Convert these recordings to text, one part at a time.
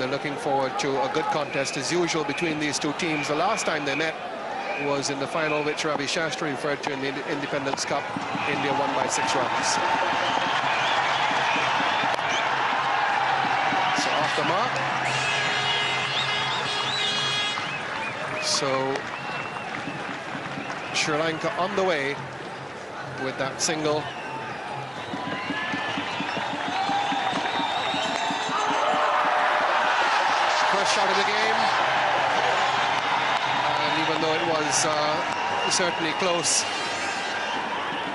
they're looking forward to a good contest as usual between these two teams. The last time they met was in the final, which Ravi Shastri referred to in the Independence Cup. India won by 6 runs. So off the mark. So Sri Lanka on the way with that single. First shot of the game. And even though it was certainly close,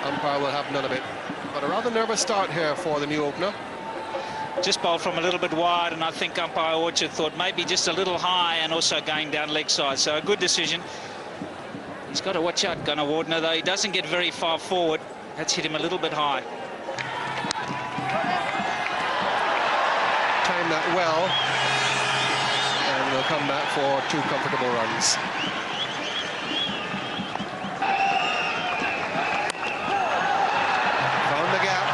umpire will have none of it. But a rather nervous start here for the new opener. Just bowled from a little bit wide, and I think umpire Orchard thought maybe just a little high and also going down leg side. So a good decision. He's got to watch out, Gunawardena, though. He doesn't get very far forward. That's hit him a little bit high. Time that well. And we'll come back for 2 comfortable runs. Found the gap.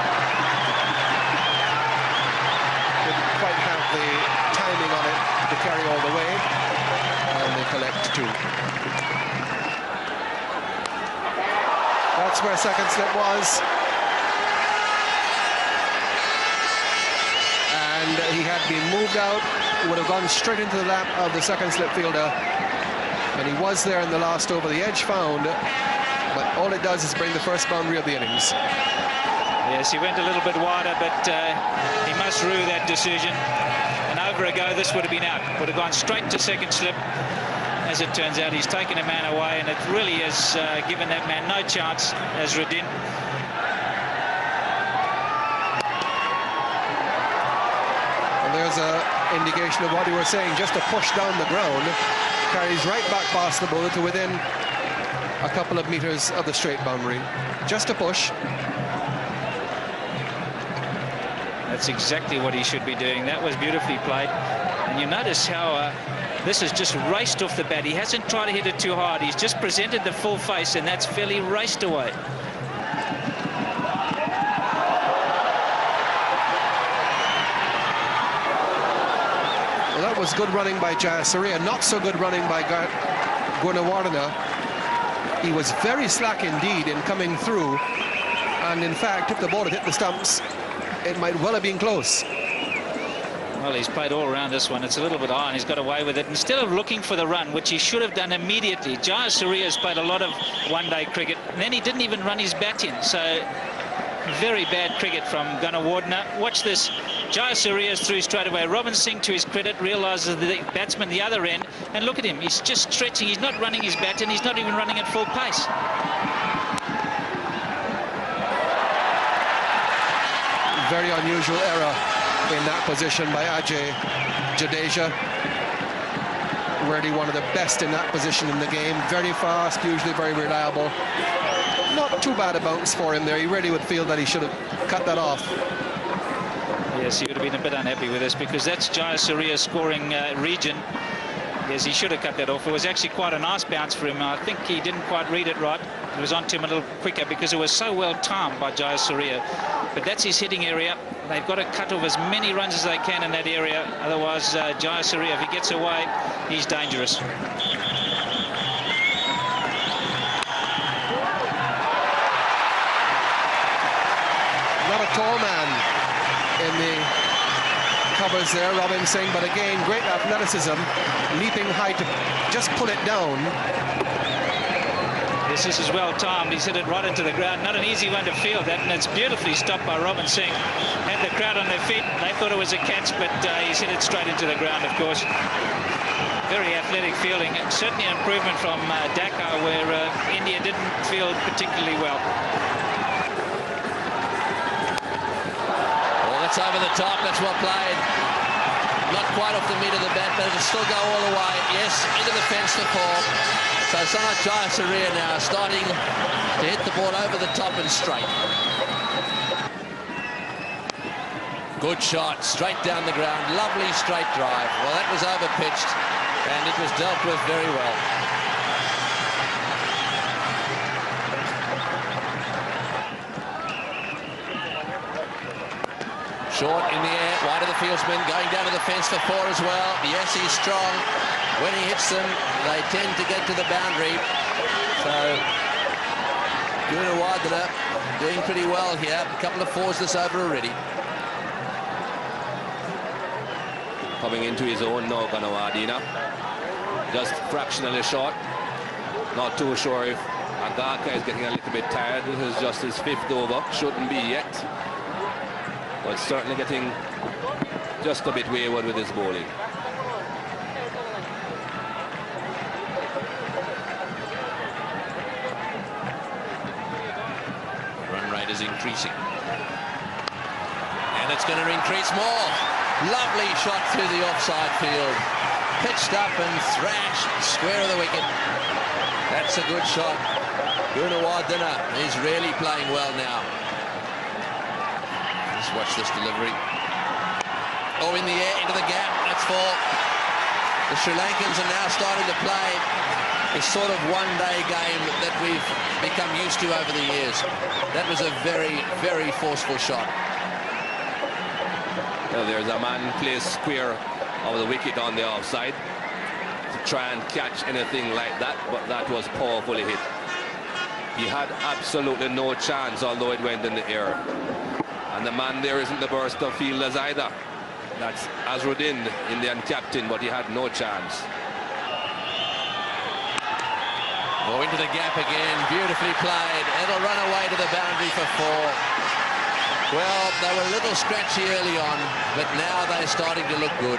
Didn't quite have the timing on it to carry all the way. And they collect 2. That's where second slip was. And he had been moved out. He would have gone straight into the lap of the second slip fielder. And he was there in the last over. The edge found. But all it does is bring the first boundary of the innings. Yes, he went a little bit wider, but he must rue that decision. And over a go, this would have been out. Would have gone straight to second slip. As it turns out, he's taken a man away, and it really has given that man no chance as Radin. And there's an indication of what you were saying. Just a push down the ground, carries right back past the bowler to within a couple of meters of the straight boundary. Just a push. That's exactly what he should be doing. That was beautifully played. And you notice how this has just raced off the bat. He hasn't tried to hit it too hard. He's just presented the full face, and that's fairly raced away. Well, that was good running by Jayasuriya. Not so good running by Gunawardena. He was very slack indeed in coming through. And in fact, if the ball had hit the stumps, it might well have been close. Well, he's played all around this one. It's a little bit high, and he's got away with it. Instead of looking for the run, which he should have done immediately, Jayasuriya has played a lot of one-day cricket, and then he didn't even run his bat in. So, very bad cricket from Gunawardena. Watch this. Jayasuriya's through straight away. Robin Singh, to his credit, realises the batsman the other end, and look at him. He's just stretching. He's not running his bat in. He's not even running at full pace. Very unusual error in that position by Ajay Jadeja. Really one of the best in that position in the game. Very fast, usually very reliable. Not too bad a bounce for him there. He really would feel that he should have cut that off. Yes, he would have been a bit unhappy with this, because that's Jayasuriya's scoring region. Yes, he should have cut that off. It was actually quite a nice bounce for him. I think he didn't quite read it right. It was onto him a little quicker because it was so well timed by Jayasuriya. But that's his hitting area. They've got to cut off as many runs as they can in that area. Otherwise, Jayasuriya, if he gets away, he's dangerous. Not a tall man in the covers there, Robin Singh, but again, great athleticism, leaping high to just pull it down. This is well timed. He's hit it right into the ground. Not an easy one to field that, and it's beautifully stopped by Robin Singh. Had the crowd on their feet. They thought it was a catch, but he's hit it straight into the ground, of course. Very athletic fielding. Certainly an improvement from Dhaka, where India didn't field particularly well. That's over the top. That's well played. Not quite off the meat of the bat, but it'll still go all the way. Yes, into the fence for 4. So Sanat Jayasuriya now starting to hit the ball over the top and straight. Good shot, straight down the ground. Lovely straight drive. Well, that was over-pitched, and it was dealt with very well. Short in the air, wide of the fieldsman, going down to the fence for 4 as well. Yes, he's strong. When he hits them, they tend to get to the boundary. So, Gunawardena doing pretty well here. A couple of 4s this over already. Coming into his own now, Gunawardena. Just fractionally short. Not too sure if Agaka is getting a little bit tired. This is just his 5th over. Shouldn't be yet. But certainly getting just a bit wayward with his bowling. Run rate is increasing. And it's going to increase more. Lovely shot through the offside field. Pitched up and thrashed square of the wicket. That's a good shot. Gunawardena, he's really playing well now. Let's watch this delivery. Oh, in the air, into the gap. That's 4. The Sri Lankans are now starting to play the sort of one-day game that we've become used to over the years. That was a very, very forceful shot. Well, there's a man placed square of the wicket on the offside to try and catch anything like that, but that was powerfully hit. He had absolutely no chance, although it went in the air. And the man there isn't the burst of fielders either. That's Azruddin, Indian captain, but he had no chance. Oh, into the gap again, beautifully played. It'll run away to the boundary for 4. Well, they were a little scratchy early on, but now they're starting to look good.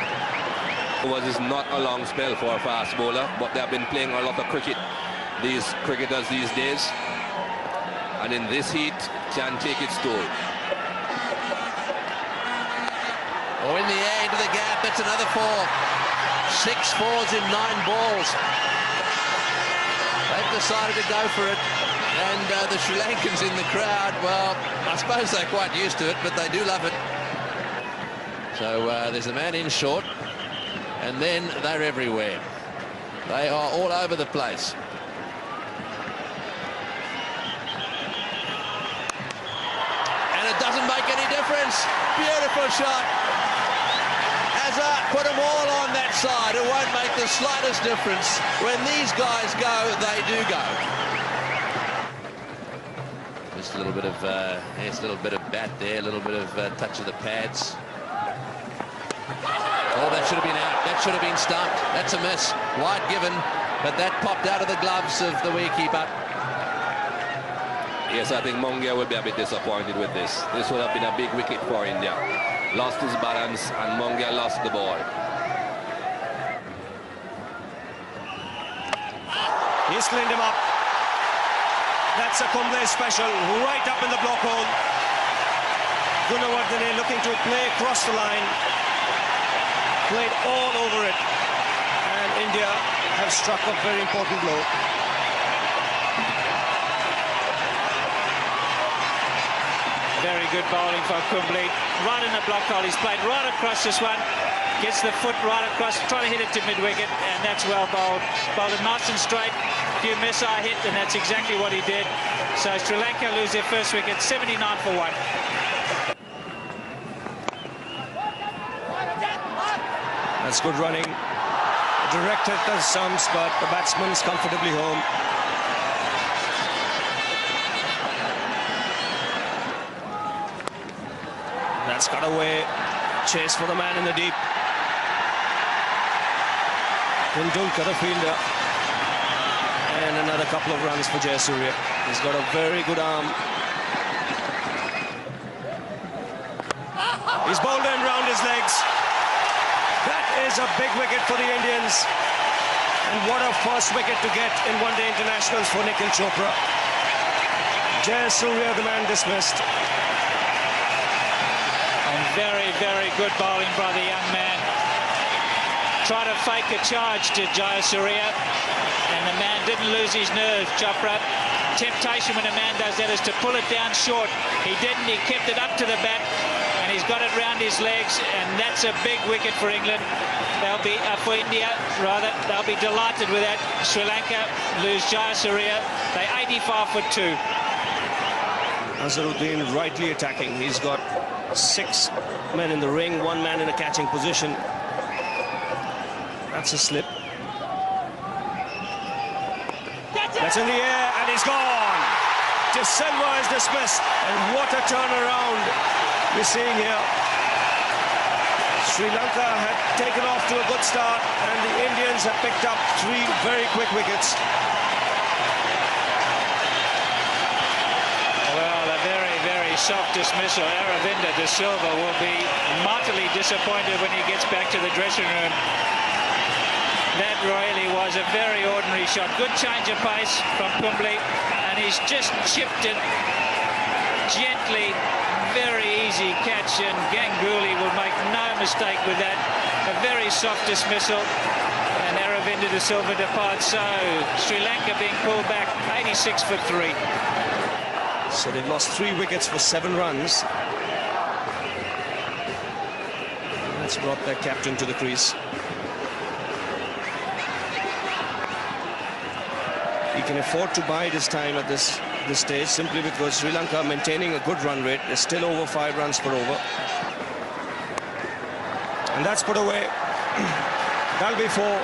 It is not a long spell for a fast bowler, but they have been playing a lot of cricket, these cricketers these days. And in this heat, can take its toll. Oh, in the air, into the gap, that's another 4. 6 4s in 9 balls. They've decided to go for it. And the Sri Lankans in the crowd, well, I suppose they're quite used to it, but they do love it. So there's a man in short, and then they're everywhere. They are all over the place. And it doesn't make any difference. Beautiful shot. Azza put them all on that side. It won't make the slightest difference. When these guys go, they do go. Just a little bit of, yes, a little bit of bat there, a little bit of touch of the pads. Oh, that should have been out. That should have been stumped. That's a miss. Wide given, but that popped out of the gloves of the wicketkeeper. Yes, I think Mongia will be a bit disappointed with this. This would have been a big wicket for India. Lost his balance, and Mongia lost the ball. He's cleaned him up. That's a Kumble special, right up in the block hole. Gunawardena looking to play across the line. Played all over it. And India have struck a very important blow. Very good bowling for Kumble. Right in the block hole. He's played right across this one. Gets the foot right across, trying to hit it to mid-wicket, and that's well bowled. Bowled it nice and straight. Few missile hit, and that's exactly what he did. So Sri Lanka lose their first wicket, 79 for 1. That's good running. Directed the stumps, but the batsman's comfortably home. That's cut away. Chase for the man in the deep. Tendulkar, the fielder. And another couple of runs for Jayasuriya. He's got a very good arm. He's bowled in round his legs. That is a big wicket for the Indians. And what a first wicket to get in one-day internationals for Nikhil Chopra. Jayasuriya, the man dismissed. And very, very good bowling by the young man. Try to fake a charge to Jayasuriya, and the man didn't lose his nerve, Chopra. Temptation when a man does that is to pull it down short. He didn't, he kept it up to the bat, and he's got it round his legs, and that's a big wicket for England. They'll be, for India, rather, they'll be delighted with that. Sri Lanka lose Jayasuriya. They 85 for 2. Azharuddin rightly attacking. He's got 6 men in the ring, 1 man in a catching position. That's a slip. That's in the air, and he's gone. De Silva is dismissed, and what a turnaround we're seeing here. Sri Lanka had taken off to a good start, and the Indians have picked up 3 very quick wickets. Well, a very, very soft dismissal. Aravinda De Silva will be mightily disappointed when he gets back to the dressing room. That really was a very ordinary shot. Good change of pace from Kumble, and he's just chipped it gently. Very easy catch, and Ganguly will make no mistake with that. A very soft dismissal, and Aravinda De Silva departs. So Sri Lanka being pulled back 86 for 3. So they've lost 3 wickets for 7 runs. That's brought their captain to the crease. He can afford to bide his time at this stage, simply because Sri Lanka are maintaining a good run rate. They're still over 5 runs per over. And that's put away. That'll be 4.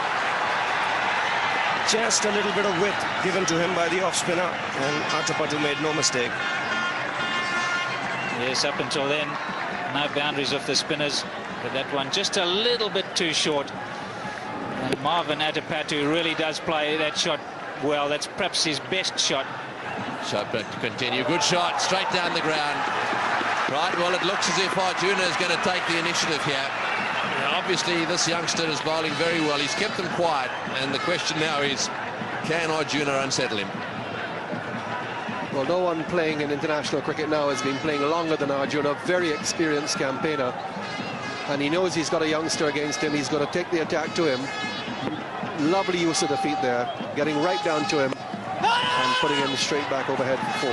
Just a little bit of width given to him by the off-spinner, and Atapattu made no mistake. Yes, up until then, no boundaries of the spinners, but that one just a little bit too short. And Marvin Atapattu really does play that shot well. That's perhaps his best shot. Shot back to continue. Good shot, straight down the ground. Right, well, it looks as if Arjuna is going to take the initiative here. Now, obviously, this youngster is bowling very well. He's kept them quiet, and the question now is, can Arjuna unsettle him? Well, no one playing in international cricket now has been playing longer than Arjuna. Very experienced campaigner, and he knows he's got a youngster against him. He's got to take the attack to him. Lovely use of the feet there, getting right down to him and putting him straight back overhead for 4.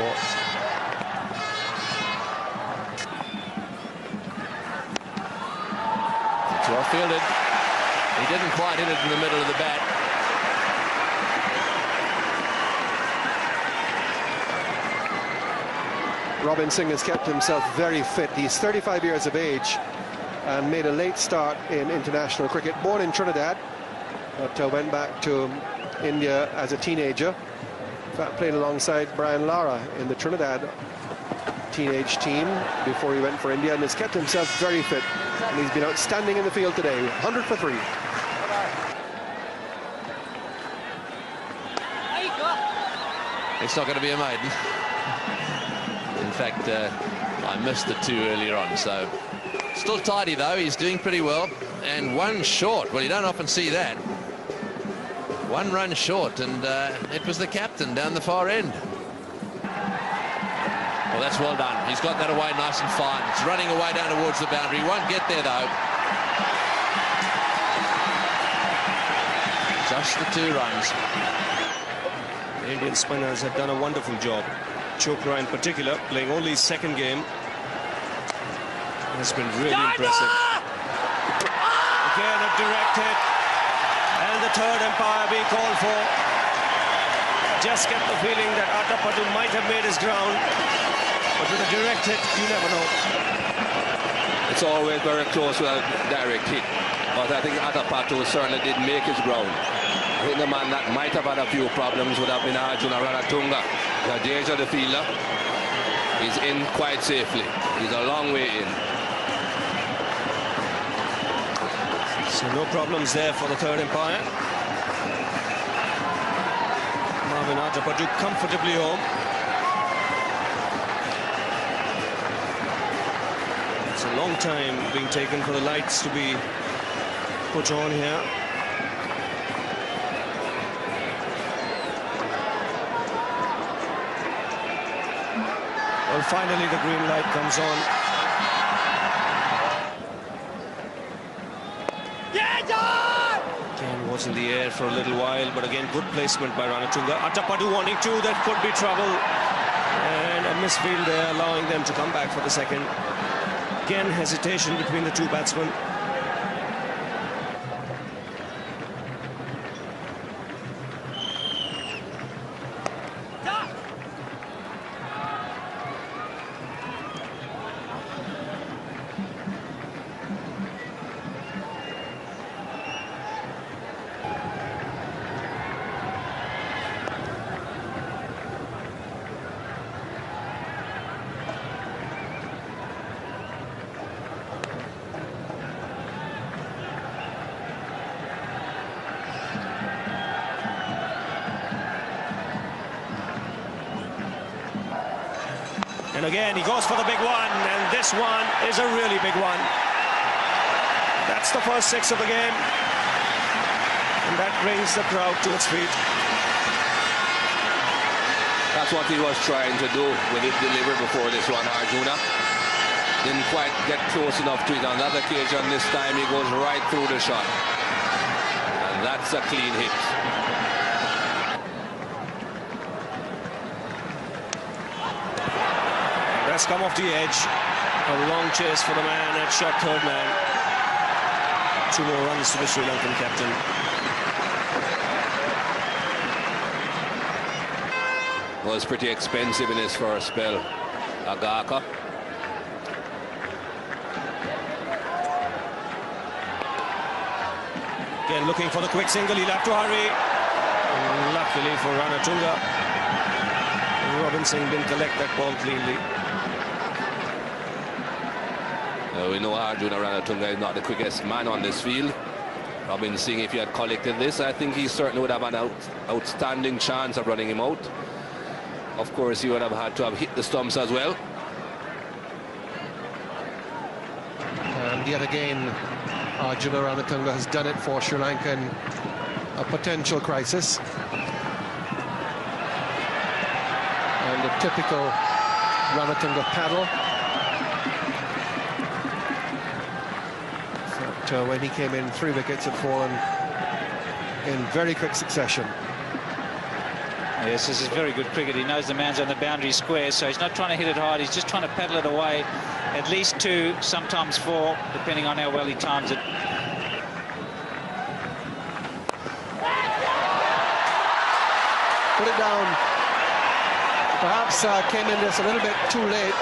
It's well fielded. He didn't quite hit it in the middle of the bat. Robin Singh has kept himself very fit. He's 35 years of age and made a late start in international cricket. Born in Trinidad, but went back to India as a teenager. In fact, played alongside Brian Lara in the Trinidad teenage team before he went for India, and has kept himself very fit. And he's been outstanding in the field today. 100 for 3. It's not going to be a maiden. In fact, I missed the 2 earlier on, so still tidy though. He's doing pretty well, and 1 short. Well, you don't often see that. 1 run short, and it was the captain down the far end. Well, that's well done. He's got that away nice and fine. It's running away down towards the boundary. He won't get there though. Just the 2 runs. The Indian spinners have done a wonderful job. Chopra in particular, playing only his 2nd game, has been really impressive. Again, a direct hit, and the 3rd umpire being called for. Just get the feeling that Atapattu might have made his ground, but with a direct hit, you never know. It's always very close with a direct hit, but I think Atapattu certainly did make his ground. I think the man that might have had a few problems would have been Arjuna Ranatunga. Jadeja, the fielder, is in quite safely. He's a long way in. So no problems there for the 3rd umpire. Marvin Atapattu comfortably home. It's a long time being taken for the lights to be put on here. Well, finally the green light comes on. Again was in the air for a little while, but again good placement by Ranatunga. Atapattu wanting 2, that could be trouble. And a misfield there, allowing them to come back for the 2nd. Again hesitation between the 2 batsmen. And again, he goes for the big one, and this one is a really big one. That's the first 6 of the game. And that brings the crowd to its feet. That's what he was trying to do with it delivered before this one, Arjuna. Didn't quite get close enough to it on that occasion. This time he goes right through the shot. And that's a clean hit. That's come off the edge. A long chase for the man at shot third man. 2 more runs to the Sri Lankan captain. Was pretty expensive in his first spell, Agaka. Again, looking for the quick single, he'll have to hurry. Luckily for Ranatunga, Robinson didn't collect that ball cleanly. We know Arjuna Ranatunga is not the quickest man on this field. Robinson, if he had collected this, I think he certainly would have an outstanding chance of running him out. Of course, he would have had to have hit the stumps as well. And yet again, Arjuna Ranatunga has done it for Sri Lanka in a potential crisis. And a typical Ranatunga paddle. But when he came in, 3 wickets had fallen in very quick succession. Yes, this is very good cricket. He knows the man's on the boundary square, so he's not trying to hit it hard. He's just trying to paddle it away. At least 2, sometimes 4, depending on how well he times it. Put it down. Perhaps came in just a little bit too late.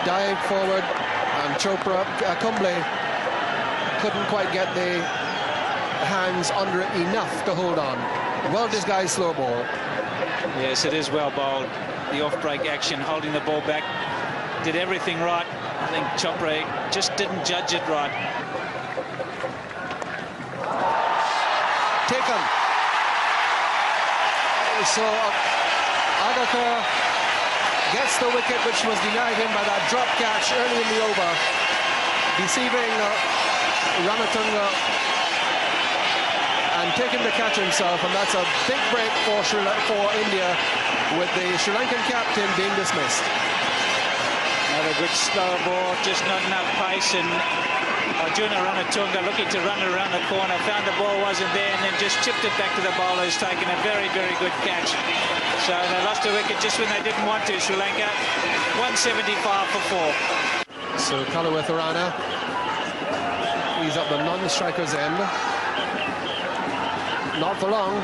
Dived forward, and Chopra, Kumble couldn't quite get the hands under it enough to hold on. Well disguised slow ball. Yes, it is well bowled. The off-break action, holding the ball back, did everything right. I think Chopra just didn't judge it right. Taken. So Agaka gets the wicket which was denied him by that drop catch early in the over, deceiving Ranatunga and taking the catch himself, and that's a big break for India, with the Sri Lankan captain being dismissed. Another good slow ball, just not enough pace, and Arjuna Ranatunga looking to run it around the corner, found the ball wasn't there, and then just chipped it back to the bowlers, taking a very, very good catch. So they lost a wicket just when they didn't want to, Sri Lanka. 175 for 4. So Kalawitharana, he's up the non-striker's end. Not for long.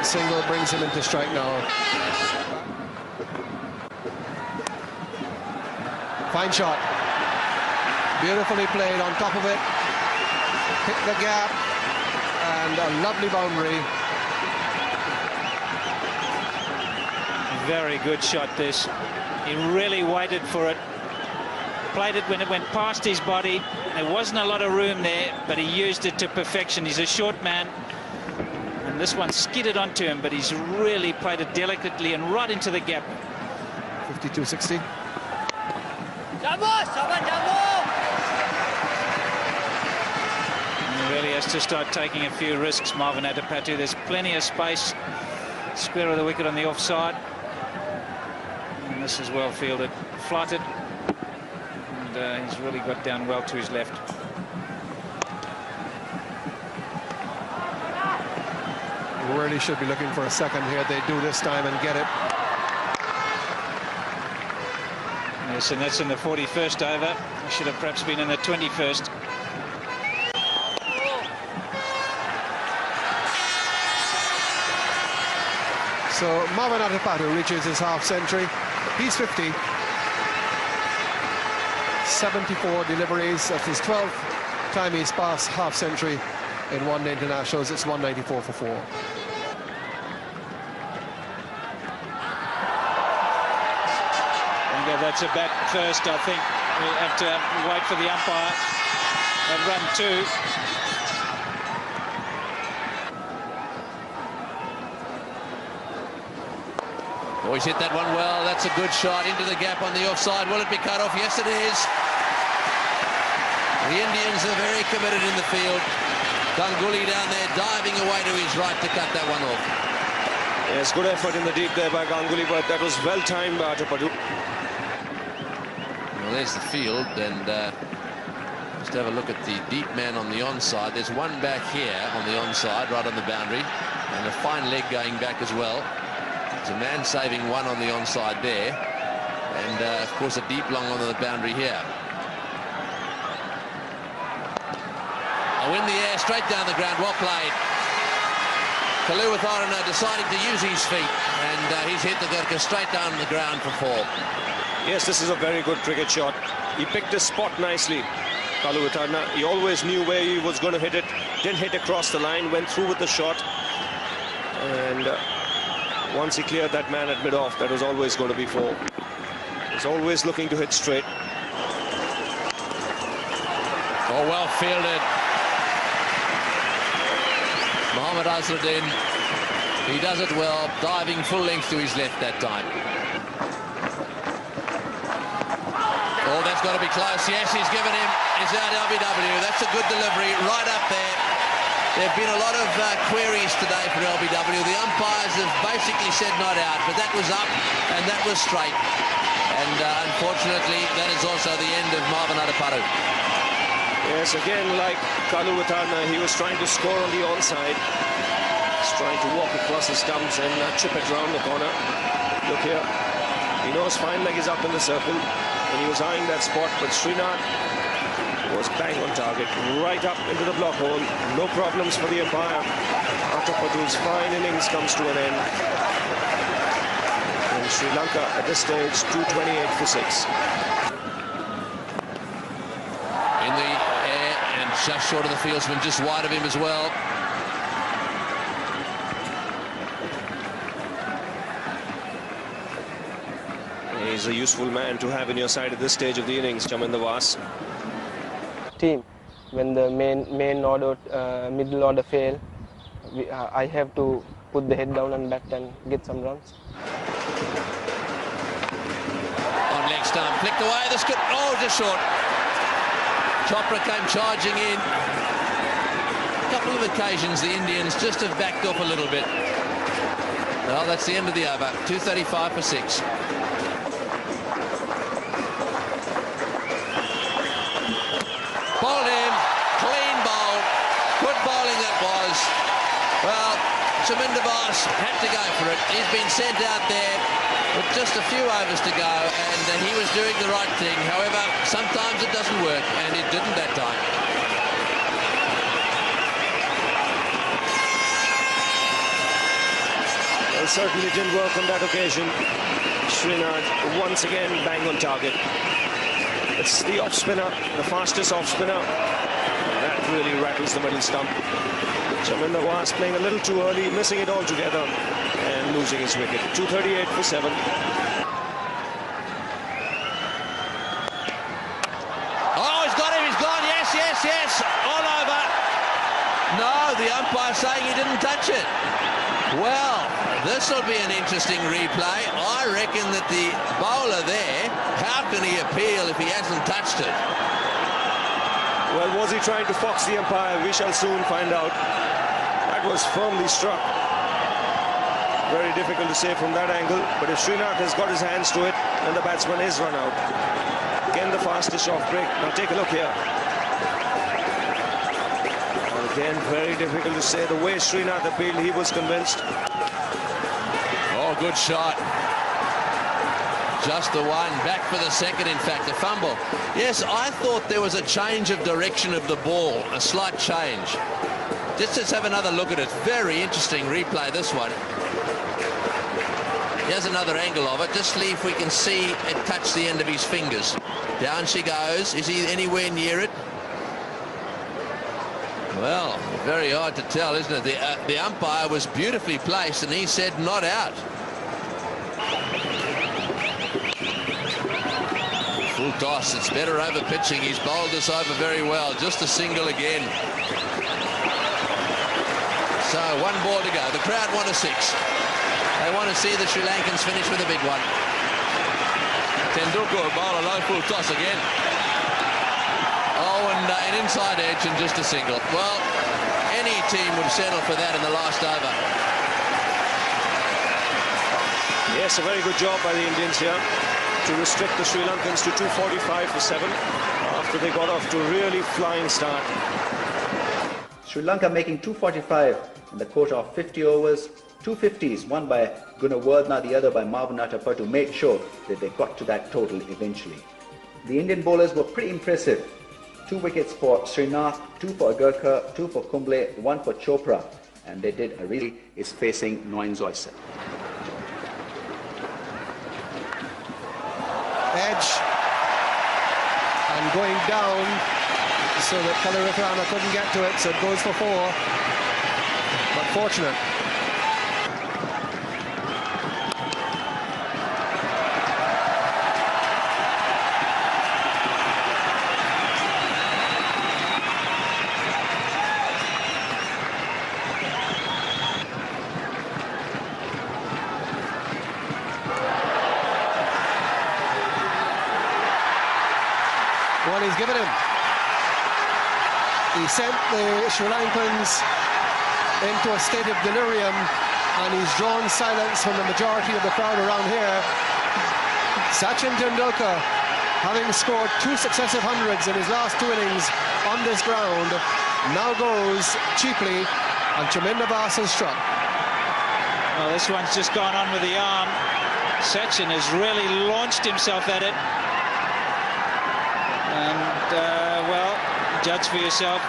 Single brings him into strike now. Fine shot. Beautifully played on top of it. Hit the gap. And a lovely boundary. Very good shot, this. He really waited for it. Played it when it went past his body. There wasn't a lot of room there, but he used it to perfection. He's a short man. And this one skidded onto him, but he's really played it delicately and right into the gap. 52-60. He really has to start taking a few risks, Marvin Adipatu. There's plenty of space. Square of the wicket on the offside. And this is well fielded. Flighted. And he's really got down well to his left. Really should be looking for a second here. They do this time and get it. Yes, and that's in the 41st over. It should have perhaps been in the 21st. So Marvin Adipatu reaches his half century. He's 50. 74 deliveries. That's his 12th time he's passed half century in one-day internationals. It's 194 for 4. That's a bat first, I think. We'll have to wait for the umpire and run 2. Oh, he's hit that one well. That's a good shot into the gap on the offside. Will it be cut off? Yes, it is. The Indians are very committed in the field. Ganguly down there diving away to his right to cut that one off. Yes, good effort in the deep there by Ganguly, but that was well timed by Atapadu. Well, there's the field, and just have a look at the deep man on the onside. There's one back here on the onside, right on the boundary, and a fine leg going back as well. There's a man saving one on the onside there, and of course a deep long on the boundary here. In the air, straight down the ground, well played. Kaluwitharana deciding to use his feet, and he's hit the Gurkha straight down the ground for 4. Yes, this is a very good cricket shot. He picked his spot nicely, Kaluwitharana. He always knew where he was going to hit it. Didn't hit across the line, went through with the shot. And once he cleared that man at mid-off, that was always going to be 4. He's always looking to hit straight. Oh, well fielded. Mohammad Azharuddin, he does it well, diving full length to his left that time. Oh, that's got to be close. Yes, he's given him his out LBW. That's a good delivery right up there. There have been a lot of queries today for LBW. The umpires have basically said not out, but that was up and that was straight. And unfortunately, that is also the end of Marvin Atapadu. Yes, again, like Kaluwitharana, he was trying to score on the onside. He's trying to walk across the stumps and chip it round the corner. Look here. He knows fine leg is up in the circle, and he was eyeing that spot, but Srinath was bang on target, right up into the block hole. No problems for the umpire. Atapadu's fine innings comes to an end. And Sri Lanka at this stage, 228 for 6. In the air and just short of the fieldsman, just wide of him as well. He's a useful man to have in your side at this stage of the innings, Chaminda Vas. Team, when the main order, middle order fail, I have to put the head down and bat and get some runs. On leg stump, flicked away, this could, oh, just short. Chopra came charging in. A couple of occasions the Indians just have backed off a little bit. Well, that's the end of the over. 235 for 6. Bowled him, clean bowl. Good bowling that was. Well, Chaminda Vas had to go for it. He's been sent out there with just a few overs to go, and he was doing the right thing. However, sometimes it doesn't work, and it didn't that time. Well, certainly didn't work on that occasion. Srinath once again bang on target. It's the off spinner, the fastest off spinner. That really rattles the middle stump. Chaminda Vas playing a little too early, missing it altogether, and losing his wicket. 238 for 7. Oh, he's got him, he's gone, yes, yes, yes, all over. No, the umpire saying he didn't touch it. Well, this will be an interesting replay. I reckon that the bowler there, how can he appeal if he hasn't touched it? Well, was he trying to fox the umpire? We shall soon find out. That was firmly struck. Very difficult to say from that angle, but if Srinath has got his hands to it, then the batsman is run out. Again, the fastest off break. Now take a look here. And again, very difficult to say. The way Srinath appealed, he was convinced. Oh, good shot. Just the one. Back for the second, in fact, a fumble. Yes, I thought there was a change of direction of the ball, a slight change. Just let's have another look at it. Very interesting replay, this one. Here's another angle of it. Just see if we can see it touch the end of his fingers. Down she goes. Is he anywhere near it? Well, very hard to tell, isn't it? The umpire was beautifully placed, and he said not out. Full toss. It's better over pitching. He's bowled this over very well. Just a single again. So 1 ball to go. The crowd want a 6. They want to see the Sri Lankans finish with a big one. Tendulkar ball a low full toss again. Oh, and an inside edge and just a single. Well, any team would settle for that in the last over. Yes, a very good job by the Indians here to restrict the Sri Lankans to 245 for 7 after they got off to a really flying start. Sri Lanka making 245 in the quota of 50 overs. 250s, one by Gunawardena, the other by Marvanatappa, to make sure that they got to that total eventually. The Indian bowlers were pretty impressive. 2 wickets for Srinath, 2 for Agarkar, 2 for Kumble, 1 for Chopra, and they did a really is facing Noin Zoysa. Edge and going down so that Kalaratana couldn't get to it, so it goes for 4, but fortunate. Well, he's given him. He sent the Sri Lankans into a state of delirium, and he's drawn silence from the majority of the crowd around here. Sachin Tendulkar, having scored 2 successive hundreds in his last 2 innings on this ground, now goes cheaply, and Chaminda Bass has struck. Well, this one's just gone on with the arm. Sachin has really launched himself at it. And, well, judge for yourself.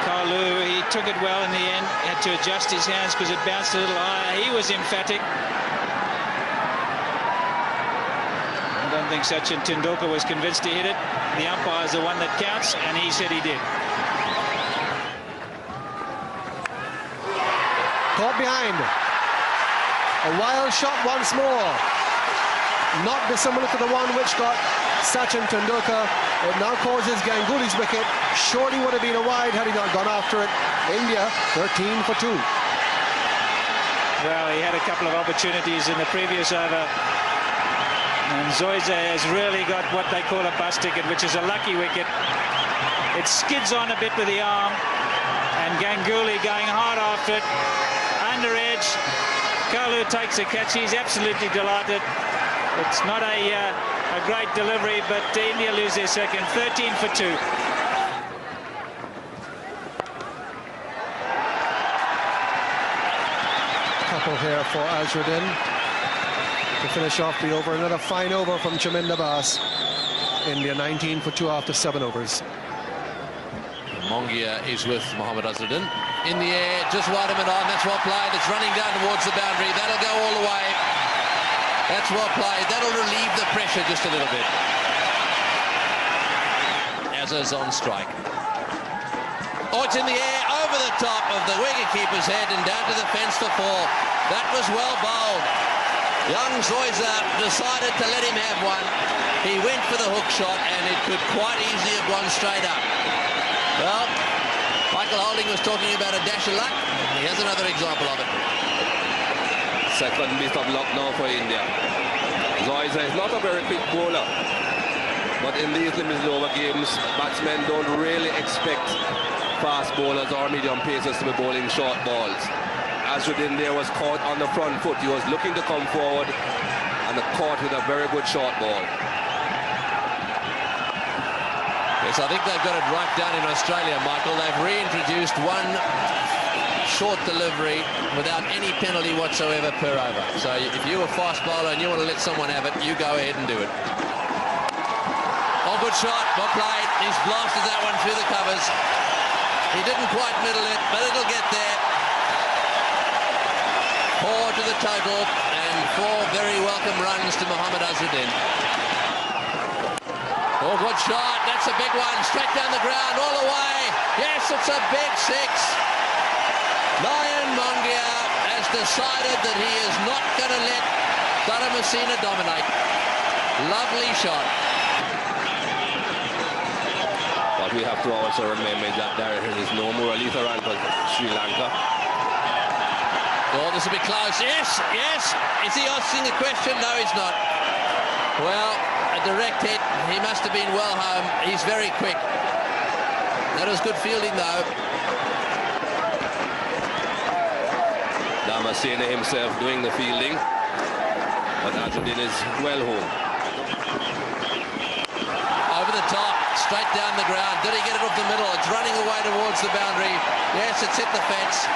Kalu, he took it well in the end, had to adjust his hands because it bounced a little higher. He was emphatic. I don't think Sachin Tendulkar was convinced to hit it. The umpire is the one that counts, and he said he did. Caught behind. A wild shot once more. Not dissimilar to the one which got Sachin Tendulkar. It now causes Ganguly's wicket. Surely would have been a wide had he not gone after it. India 13 for 2. Well, he had a couple of opportunities in the previous over. And Zoysa has really got what they call a bus ticket, which is a lucky wicket. It skids on a bit with the arm. And Ganguly going hard after it. Under edge. Kalu takes a catch. He's absolutely delighted. It's not a great delivery, but India lose their second. 13 for 2. Couple here for Azharuddin to finish off the over. Another fine over from Chaminda Bass. India 19 for 2 after 7 overs. Mongia is with Mohammad Azharuddin. In the air, just wide of it on. That's well played. It's running down towards the boundary. That'll go all the way. That's well played. That'll relieve the pressure just a little bit. Azza's on strike. Oh, it's in the air, over the top of the wicketkeeper's head and down to the fence for 4. That was well bowled. Young Zoysa decided to let him have one. He went for the hook shot, and it could quite easily have gone straight up. Well, Michael Holding was talking about a dash of luck. Here's another example of it. Second bit of luck now for India. Zoysa is not a very quick bowler, but in these limited over games, batsmen don't really expect fast bowlers or medium pacers to be bowling short balls. Azharuddin there was caught on the front foot. He was looking to come forward and caught with a very good short ball. Yes, I think they've got it right down in Australia, Michael. They've reintroduced one short delivery without any penalty whatsoever per over. So if you're a fast bowler and you want to let someone have it, you go ahead and do it. Oh, good shot, well played. He's blasted that one through the covers. He didn't quite middle it, but it'll get there. 4 to the total, and 4 very welcome runs to Mohammad Azharuddin. Oh, good shot. That's a big one. Straight down the ground, all the way. Yes, it's a big 6. Lion Mongia has decided that he is not going to let Dharamsina dominate. Lovely shot. But we have to also remember that there is no more Muralitharan for Sri Lanka. Oh, this will be close. Yes, yes. Is he asking a question? No, he's not. Well, a direct hit. He must have been well home. He's very quick. That was good fielding, though. Damasceno himself doing the fielding, but Azzuddin is well home. Over the top, straight down the ground. Did he get it off the middle? It's running away towards the boundary. Yes, it's hit the fence.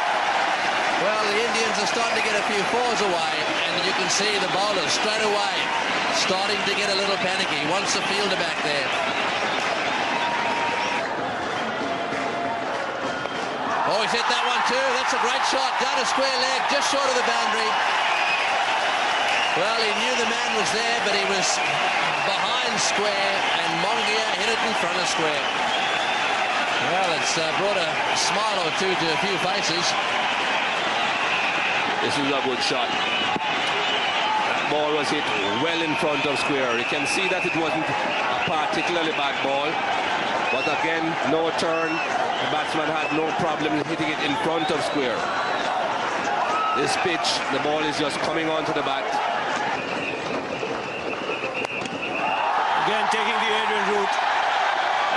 Well, the Indians are starting to get a few fours away, and you can see the bowlers straight away starting to get a little panicky. Wants the fielder back there. Oh, he's hit that one too. That's a great shot. Down a square leg, just short of the boundary. Well, he knew the man was there, but he was behind square, and Mongia hit it in front of square. Well, it's brought a smile or two to a few faces. This is a good shot. That ball was hit well in front of square. You can see that it wasn't a particularly bad ball, but again, no turn. The batsman had no problem hitting it in front of square. This pitch, the ball is just coming onto the bat. Again, taking the Adrian route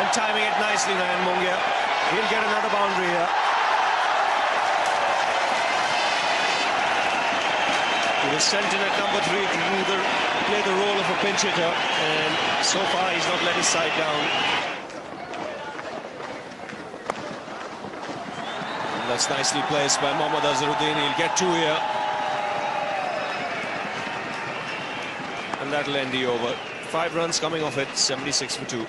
and timing it nicely now in Mongia. He'll get another boundary here. He was sent in at number 3 to play the role of a pinch hitter, and so far he's not let his side down. And that's nicely placed by Mohammad Azharuddin. He'll get 2 here. And that'll end the over. 5 runs coming off it, 76 for 2.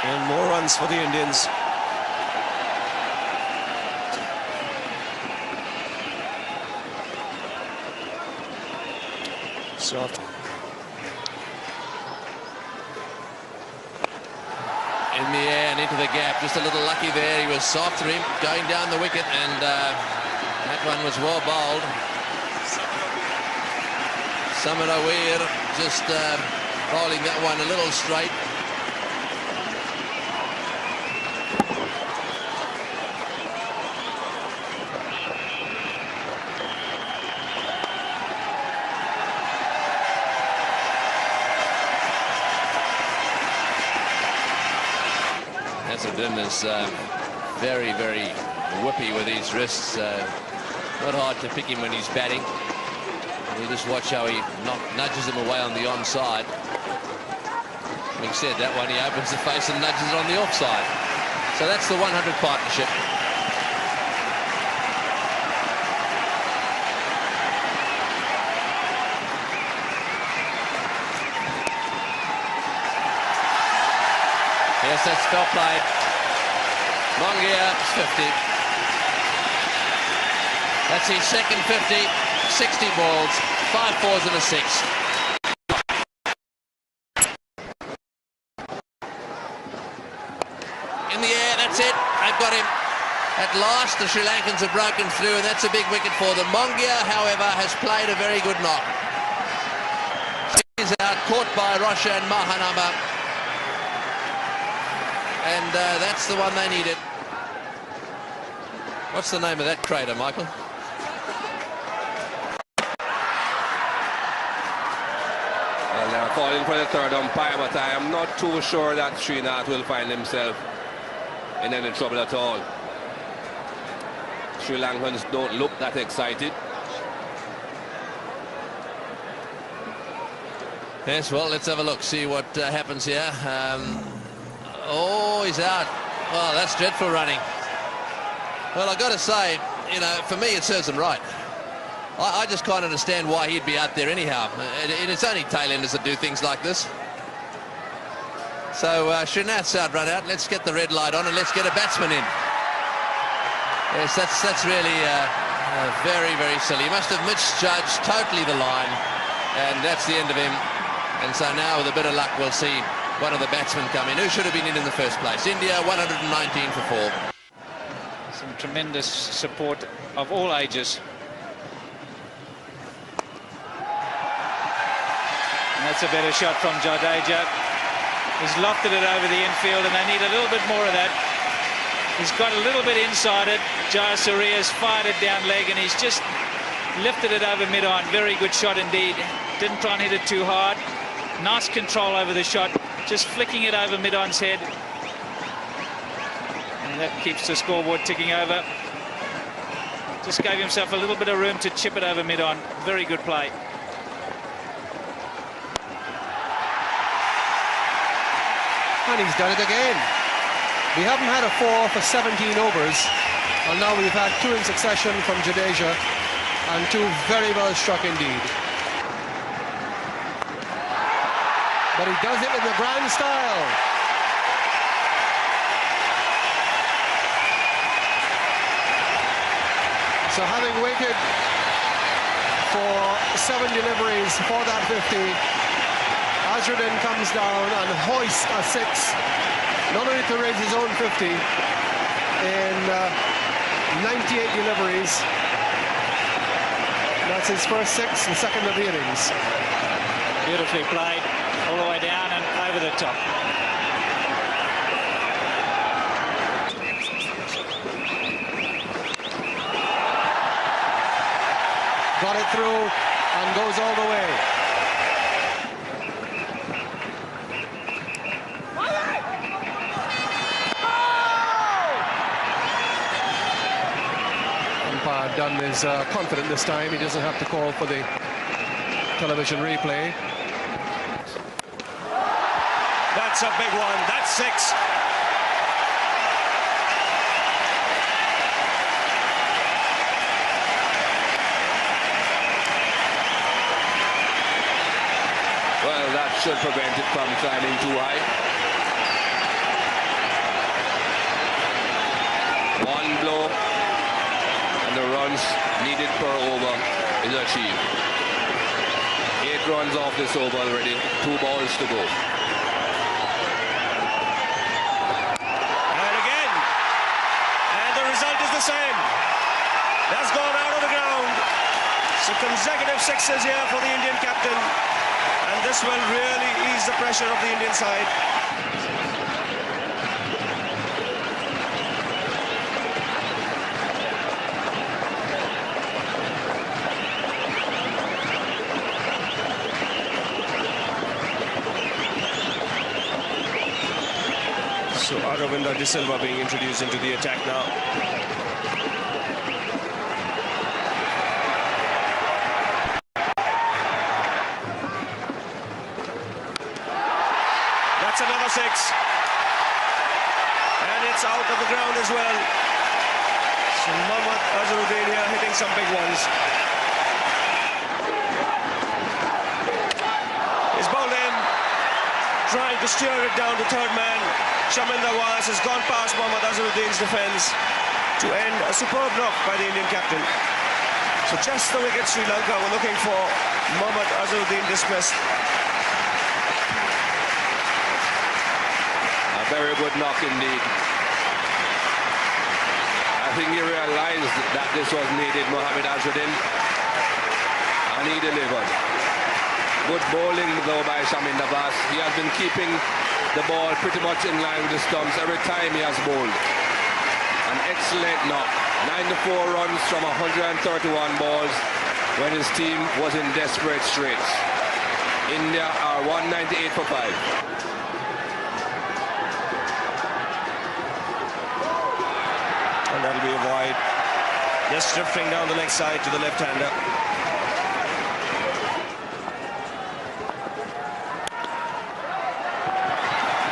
And more runs for the Indians. Soft. In the air and into the gap, just a little lucky there. He was soft to him, going down the wicket, and that one was well bowled. Samarawir just bowling that one a little straight. Azharuddin is very, very whippy with his wrists. Not hard to pick him when he's batting. You just watch how he nudges him away on the onside. Having said that one, he opens the face and nudges it on the offside. So that's the 100 partnership. Yes, that's well played. Mongia, 50. That's his second 50, 60 balls, 5 fours and a 6. In the air, that's it. They've got him. At last, the Sri Lankans have broken through, and that's a big wicket for them. Mongia, however, has played a very good knock. He's out, caught by Roshan Mahanama. And that's the one they needed. What's the name of that crater, Michael? Well, they're calling for the third umpire, but I am not too sure that Srinath will find himself in any trouble at all. Sri Lankans don't look that excited. Yes, well, let's have a look, see what happens here. Oh, he's out. Well, that's dreadful running. Well, I've got to say, you know, for me it serves him right. I just can't understand why he'd be out there anyhow. It's only tailenders that do things like this. So Srinath's out, run out. Let's get the red light on and let's get a batsman in. Yes, that's really very, very silly. He must have misjudged totally the line, and that's the end of him. And so now, with a bit of luck, we'll see one of the batsmen come in, who should have been in the first place. India, 119 for 4. Some tremendous support of all ages. And that's a better shot from Jadeja. He's lofted it over the infield, and they need a little bit more of that. He's got a little bit inside it. Jaya Suriya's fired it down leg, and he's just lifted it over mid-on. Very good shot indeed. Didn't try and hit it too hard. Nice control over the shot. Just flicking it over mid-on's head. And that keeps the scoreboard ticking over. Just gave himself a little bit of room to chip it over mid-on. Very good play. And he's done it again. We haven't had a 4 for 17 overs. And now we've had 2 in succession from Jadeja. And 2 very well struck indeed. But he does it in the grand style. So having waited for 7 deliveries for that 50, Azharuddin comes down and hoists a 6, not only to raise his own 50 in 98 deliveries. That's his first 6 and second of the innings. Beautifully played, all the way down and over the top. Got it through and goes all the way. Umpire Dunn is confident this time. He doesn't have to call for the television replay. That's a big one. That's 6. Well, that should prevent it from climbing too high. 1 blow and the runs needed per over is achieved. 8 runs off this over already, 2 balls to go. And again, and the result is the same. That's gone out of the ground. So consecutive 6s here for the Indian captain. And this will really ease the pressure of the Indian side. So Aravinda De Silva being introduced into the attack now. That's another 6. And it's out of the ground as well. So Mohammad Azharuddin here hitting some big ones. He's bowled in, trying to steer it down to third man. Shaminder Was has gone past Mohammad Azharuddin's defence to end a superb knock by the Indian captain. So just the wicket Sri Lanka were looking for. Mohammad Azharuddin dismissed. Very good knock indeed. I think he realized that this was needed, Mohammad Azharuddin, and he delivered. Good bowling though by Shaminder Was. He has been keeping the ball pretty much in line with the stumps every time he has bowled. An excellent knock. 94 runs from 131 balls when his team was in desperate straits. India are 198 for 5. And that'll be a wide. Just drifting down the leg side to the left-hander.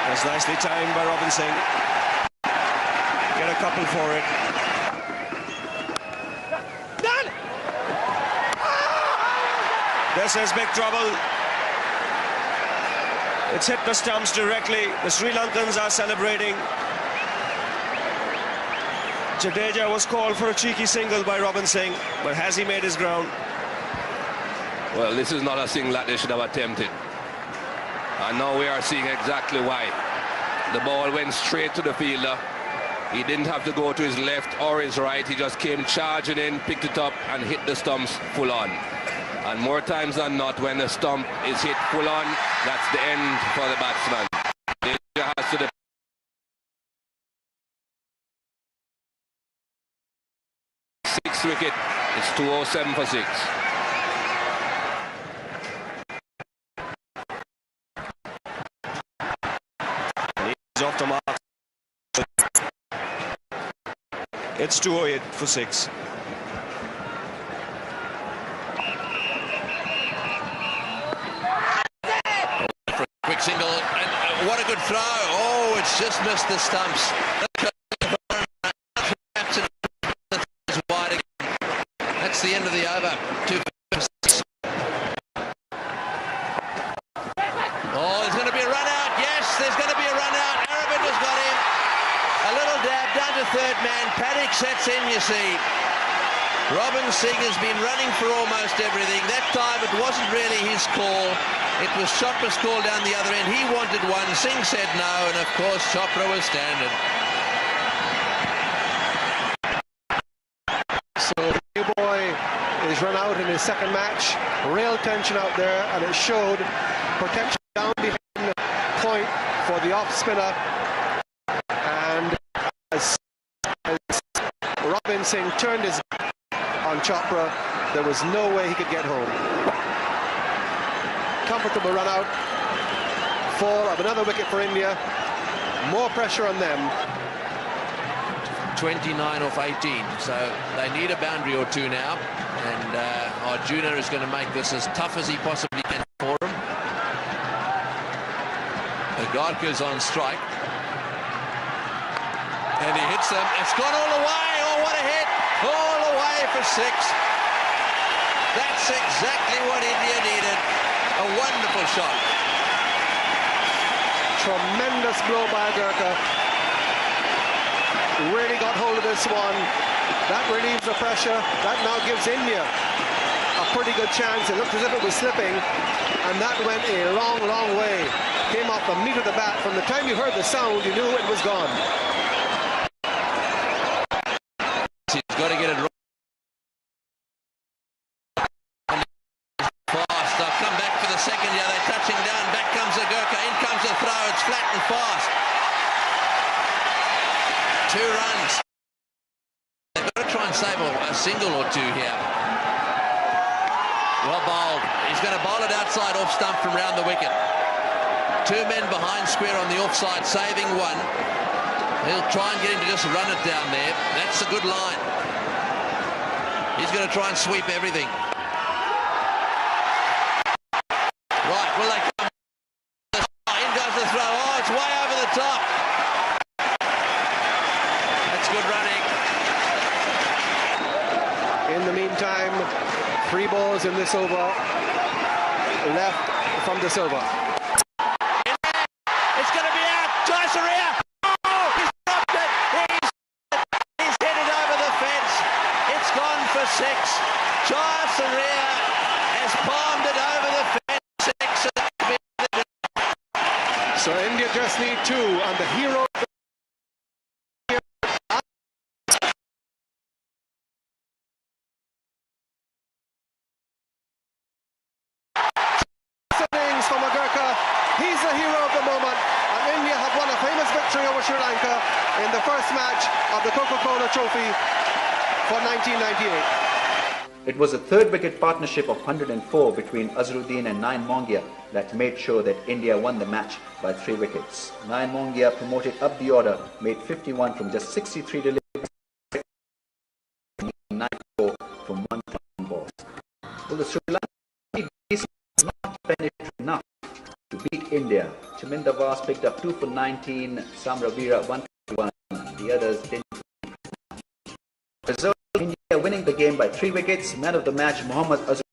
That's nicely timed by Robin Singh. Get a couple for it. Done! This is big trouble. It's hit the stumps directly. The Sri Lankans are celebrating. Jadeja was called for a cheeky single by Robin Singh, but has he made his ground? Well, this is not a single that they should have attempted. And now we are seeing exactly why. The ball went straight to the fielder. He didn't have to go to his left or his right. He just came charging in, picked it up and hit the stumps full on. And more times than not, when the stump is hit full on, that's the end for the batsman. wicket. It's 207 for 6. He's off the mark. It's 208 for 6. Quick single, and what a good throw. Oh, it's just missed the stumps. That's the end of the over. 2 for 6. Oh, there's going to be a run out. Yes, there's going to be a run out. Arabic has got him. A little dab down to third man. Paddock sets in, you see. Robin Singh has been running for almost everything. That time it wasn't really his call. It was Chopra's call down the other end. He wanted one. Singh said no, and of course Chopra was standard. So the boy is run out in his second match. Real tension out there, and it showed potential down behind the point for the off spinner. And as Robin Singh turned his back on Chopra, there was no way he could get home. Comfortable run out. Fall of another wicket for India. More pressure on them. 29 off 18, so they need a boundary or two now, and Arjuna is going to make this as tough as he possibly can for him. Agarkar's on strike, and he hits them. It's gone all the way. Oh, what a hit! All the way for 6. That's exactly what India needed. A wonderful shot. Tremendous blow by Agarkar. Really got hold of this one. That relieves the pressure. That now gives India a pretty good chance. It looked as if it was slipping, and that went a long, long way. Came off the meat of the bat. From the time you heard the sound, you knew it was gone. He's got to get it right. Fast. They'll come back for the second. Yeah, they're touching down. Back comes Agarkar. In comes the throw. It's flat and fast. 2 runs. They've got to try and save a single or two here. Well bowled. He's going to bowl it outside off stump from round the wicket. 2 men behind square on the offside, saving 1. He'll try and get him to just run it down there. That's a good line. He's going to try and sweep everything. Right, will they come? In goes the throw. Oh, it's way over the top. That's good running. In the meantime, 3 balls in this over left from this over. It's going to be out. Jayasuriya. Oh, he's dropped it. He's hit it over the fence. It's gone for 6. Jayasuriya has palmed it over the fence. 6. So India just need 2, and the hero from Agarkar. He's the hero of the moment, and India have won a famous victory over Sri Lanka in the first match of the Coca-Cola Trophy for 1998. It was a 3rd wicket partnership of 104 between Azharuddin and Nayan Mongia that made sure that India won the match by 3 wickets. Nayan Mongia, promoted up the order, made 51 from just 63 deliveries, 94 from 1,000 balls. Well, the Sri Lanka is not penetrated enough to beat India. Chaminda Vas picked up 2 for 19, Sam Ravira 151, the others didn't. Result, India winning the game by 3 wickets. Man of the match, Mohammad Azhar.